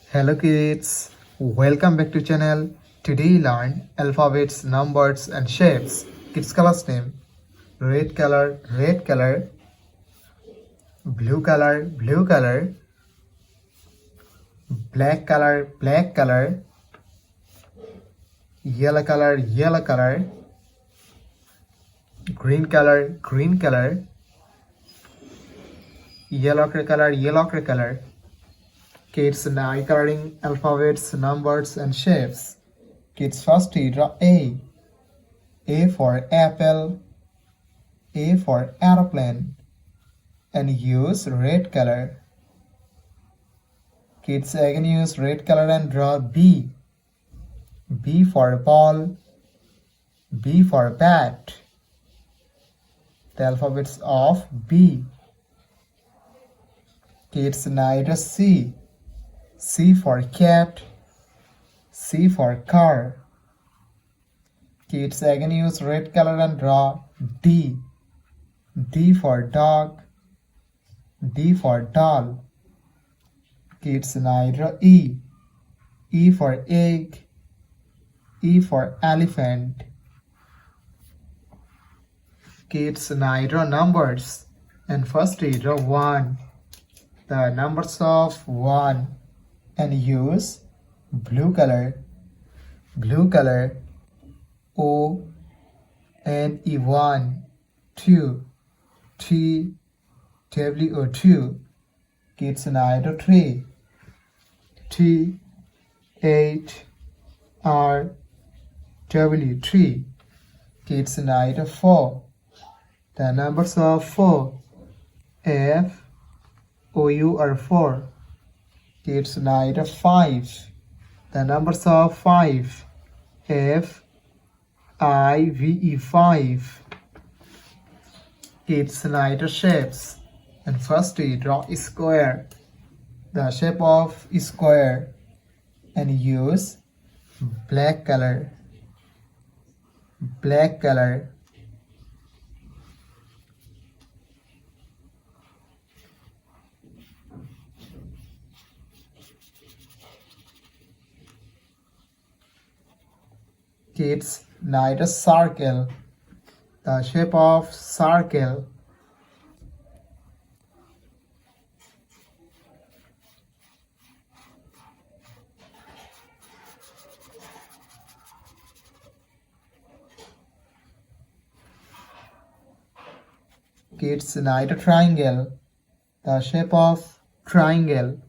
Hello kids, welcome back to channel. Today learn alphabets, numbers and shapes. Kids colors name: red color, blue color, black color, yellow color, green color, yellow color. Kids now coloring alphabets, numbers and shapes. Kids first draw A. A for apple, A for aeroplane, and use red color. Kids again use red color and draw B. B for ball, B for bat. The alphabets of B. Kids now draw C. C for cat, C for car. Kids again use red color and draw D. D for dog, D for doll. Kids now draw E. E for egg, E for elephant. Kids now draw numbers, and first draw 1. The numbers of 1. And use blue color, O and E 1, 2, T, W O 2. Kids now draw 3, T, 8, R, W 3. Kids now draw 4. The numbers of 4, F, O U are 4. Kids now draw 5. The numbers of 5, F, I, V, E 5. Kids now draw shapes, and first we draw a square. The shape of a square, and use black color. Kids now draw circle. The shape of circle. Kids now draw triangle. The shape of triangle.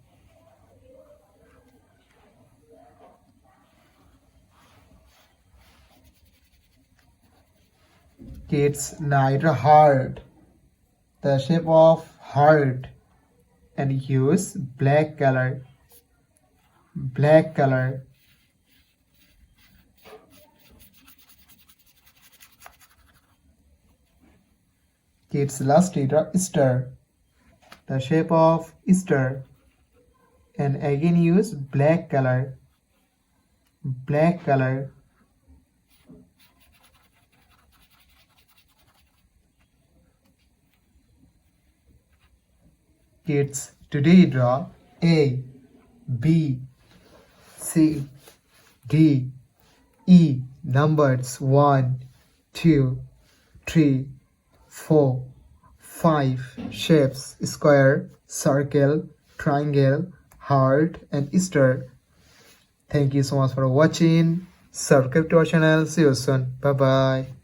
Kids now draw heart. The shape of heart, and use black color. Kids lastly draw star. The shape of star, and again use black color. Kids today draw A, B, C, D, E, numbers 1, 2, 3, 4, 5, shapes, square, circle, triangle, heart and star. Thank you so much for watching. Subscribe to our channel. See you soon. Bye bye.